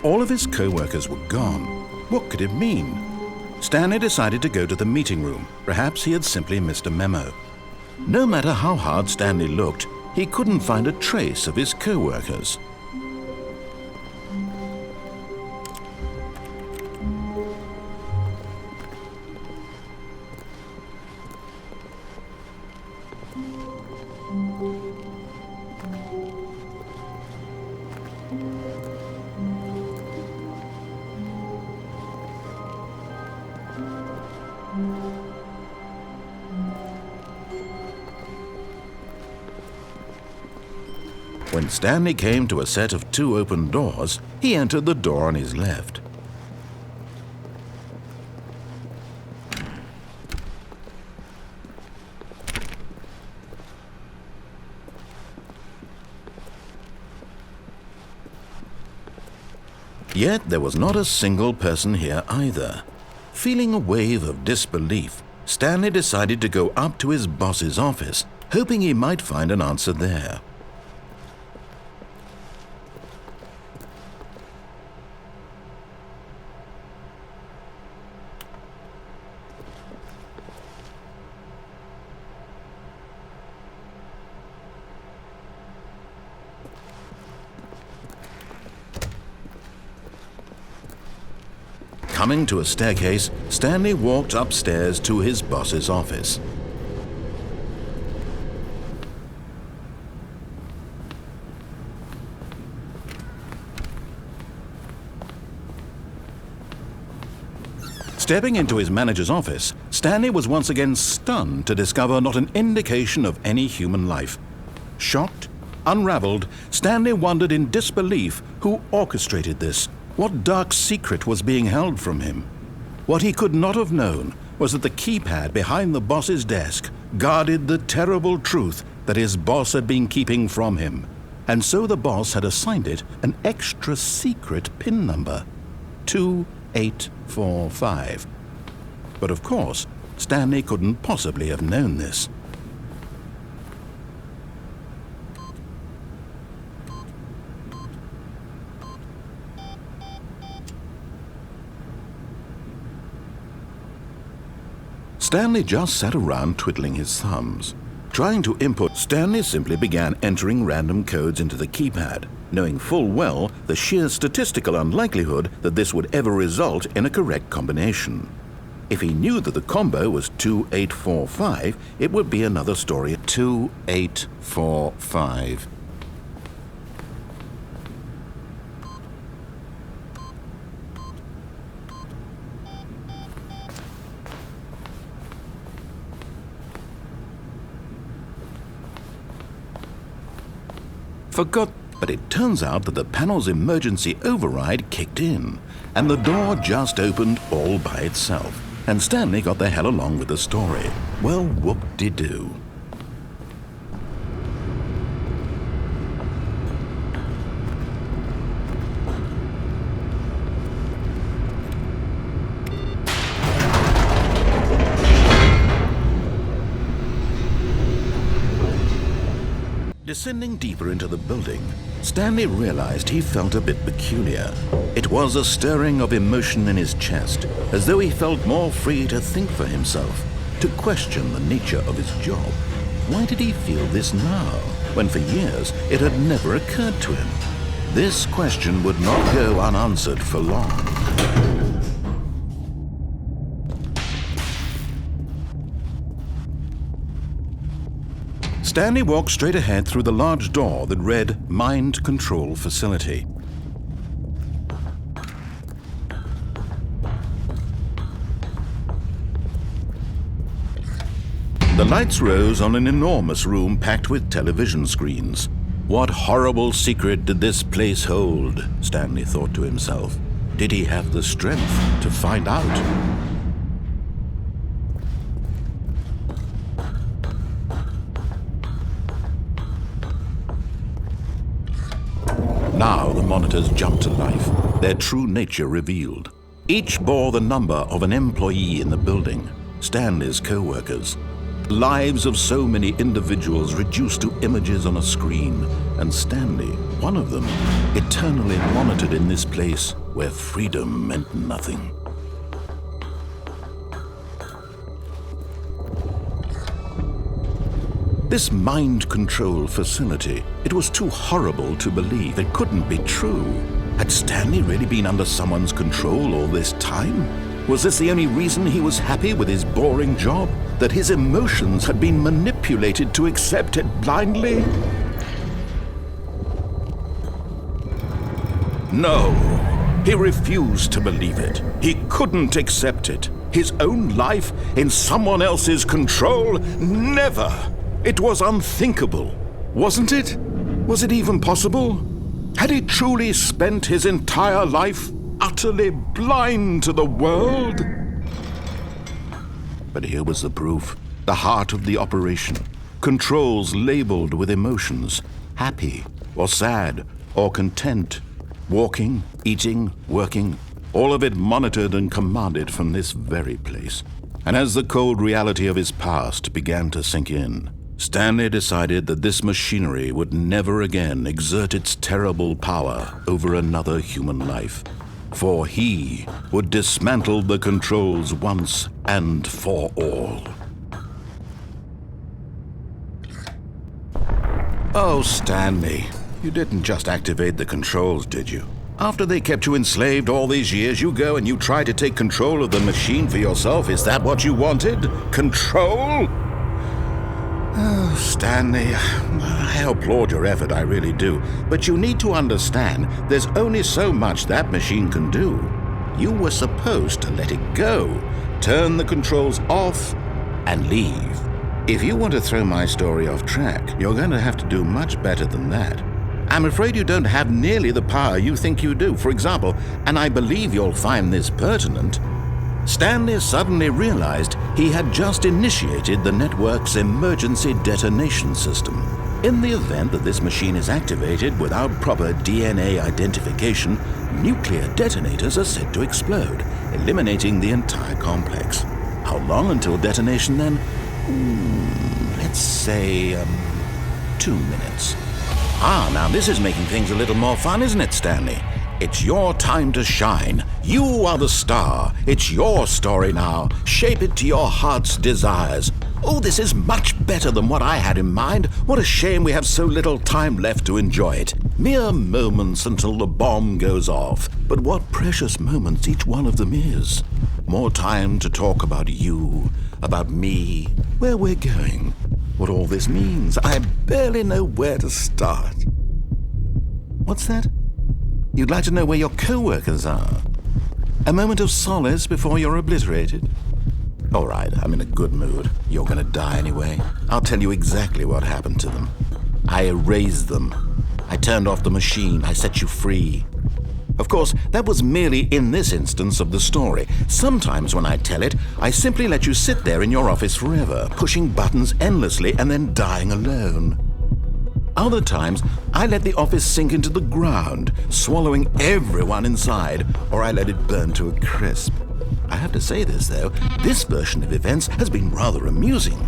All of his co-workers were gone. What could it mean? Stanley decided to go to the meeting room. Perhaps he had simply missed a memo. No matter how hard Stanley looked, he couldn't find a trace of his co-workers. When Stanley came to a set of 2 open doors, he entered the door on his left. Yet there was not a single person here either. Feeling a wave of disbelief, Stanley decided to go up to his boss's office, hoping he might find an answer there. Coming to a staircase, Stanley walked upstairs to his boss's office. Stepping into his manager's office, Stanley was once again stunned to discover not an indication of any human life. Shocked, unraveled, Stanley wondered in disbelief who orchestrated this. What dark secret was being held from him? What he could not have known was that the keypad behind the boss's desk guarded the terrible truth that his boss had been keeping from him. And so the boss had assigned it an extra secret PIN number, 2845. But of course, Stanley couldn't possibly have known this. Stanley just sat around twiddling his thumbs. Trying to input, Stanley simply began entering random codes into the keypad, knowing full well the sheer statistical unlikelihood that this would ever result in a correct combination. If he knew that the combo was 2845, it would be another story. 2845. Forgot, but it turns out that the panel's emergency override kicked in, and the door just opened all by itself, and Stanley got the hell along with the story. Well, whoop-de-doo. Descending deeper into the building, Stanley realized he felt a bit peculiar. It was a stirring of emotion in his chest, as though he felt more free to think for himself, to question the nature of his job. Why did he feel this now, when for years it had never occurred to him? This question would not go unanswered for long. Stanley walked straight ahead through the large door that read Mind Control Facility. The lights rose on an enormous room packed with television screens. What horrible secret did this place hold? Stanley thought to himself. Did he have the strength to find out? Now the monitors jumped to life, their true nature revealed. Each bore the number of an employee in the building, Stanley's co-workers. lives of so many individuals reduced to images on a screen, and Stanley, one of them, eternally monitored in this place where freedom meant nothing. This mind control facility, it was too horrible to believe. It couldn't be true. Had Stanley really been under someone's control all this time? Was this the only reason he was happy with his boring job? That his emotions had been manipulated to accept it blindly? No, he refused to believe it. He couldn't accept it. His own life in someone else's control? Never! It was unthinkable, wasn't it? Was it even possible? Had he truly spent his entire life utterly blind to the world? But here was the proof, the heart of the operation. Controls labeled with emotions, happy or sad or content, walking, eating, working, all of it monitored and commanded from this very place. And as the cold reality of his past began to sink in, Stanley decided that this machinery would never again exert its terrible power over another human life, for he would dismantle the controls once and for all. Oh, Stanley, you didn't just activate the controls, did you? After they kept you enslaved all these years, you go and you try to take control of the machine for yourself. Is that what you wanted? Control? Oh, Stanley, I applaud your effort, I really do. But you need to understand, there's only so much that machine can do. You were supposed to let it go, turn the controls off, and leave. If you want to throw my story off track, you're going to have to do much better than that. I'm afraid you don't have nearly the power you think you do. For example, and I believe you'll find this pertinent, Stanley suddenly realized he had just initiated the network's emergency detonation system. In the event that this machine is activated without proper DNA identification, nuclear detonators are said to explode, eliminating the entire complex. How long until detonation then? Let's say, 2 minutes. Now this is making things a little more fun, isn't it, Stanley? It's your time to shine. You are the star. It's your story now. Shape it to your heart's desires. Oh, this is much better than what I had in mind. What a shame we have so little time left to enjoy it. Mere moments until the bomb goes off. But what precious moments each one of them is. More time to talk about you, about me, where we're going, what all this means. I barely know where to start. What's that? You'd like to know where your co-workers are? A moment of solace before you're obliterated? All right, I'm in a good mood. You're gonna die anyway. I'll tell you exactly what happened to them. I erased them. I turned off the machine. I set you free. Of course, that was merely in this instance of the story. Sometimes when I tell it, I simply let you sit there in your office forever, pushing buttons endlessly and then dying alone. Other times, I let the office sink into the ground, swallowing everyone inside, or I let it burn to a crisp. I have to say this, though, this version of events has been rather amusing.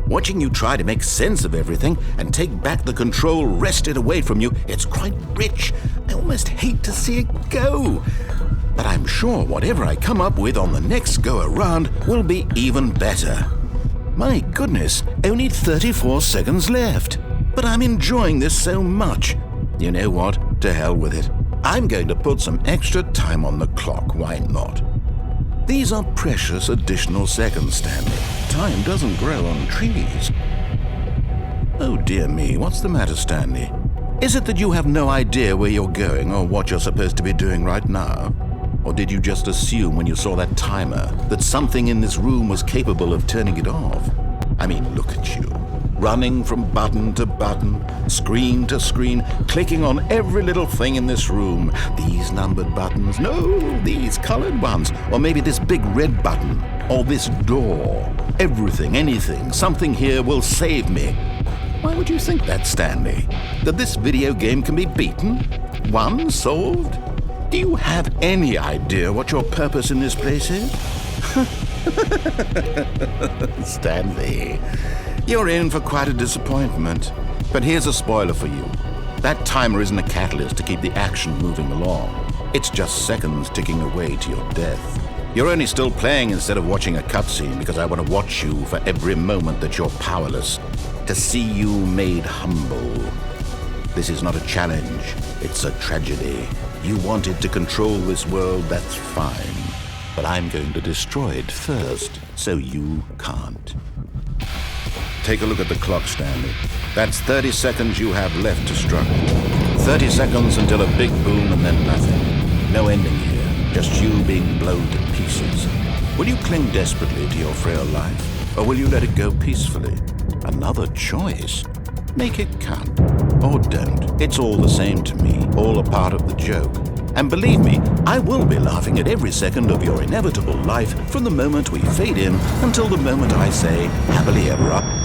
Watching you try to make sense of everything and take back the control wrested away from you, it's quite rich. I almost hate to see it go. But I'm sure whatever I come up with on the next go-around will be even better. My goodness, only 34 seconds left. But I'm enjoying this so much. You know what? To hell with it. I'm going to put some extra time on the clock. Why not? These are precious additional seconds, Stanley. Time doesn't grow on trees. Oh dear me, what's the matter, Stanley? Is it that you have no idea where you're going or what you're supposed to be doing right now? Or did you just assume when you saw that timer that something in this room was capable of turning it off? I mean, look at you. Running from button to button, screen to screen, clicking on every little thing in this room. These numbered buttons, no, these colored ones. Or maybe this big red button, or this door. Everything, anything, something here will save me. Why would you think that, Stanley? That this video game can be beaten? Won? Solved? Do you have any idea what your purpose in this place is? Stanley, you're in for quite a disappointment. But here's a spoiler for you. That timer isn't a catalyst to keep the action moving along. It's just seconds ticking away to your death. You're only still playing instead of watching a cutscene because I want to watch you for every moment that you're powerless, to see you made humble. This is not a challenge, it's a tragedy. You wanted to control this world, that's fine. But I'm going to destroy it first, so you can't. Take a look at the clock, Stanley. That's 30 seconds you have left to struggle. 30 seconds until a big boom and then nothing. No ending here, just you being blown to pieces. Will you cling desperately to your frail life, or will you let it go peacefully? Another choice. Make it count. Or don't. It's all the same to me, all a part of the joke. And believe me, I will be laughing at every second of your inevitable life from the moment we fade in until the moment I say happily ever after.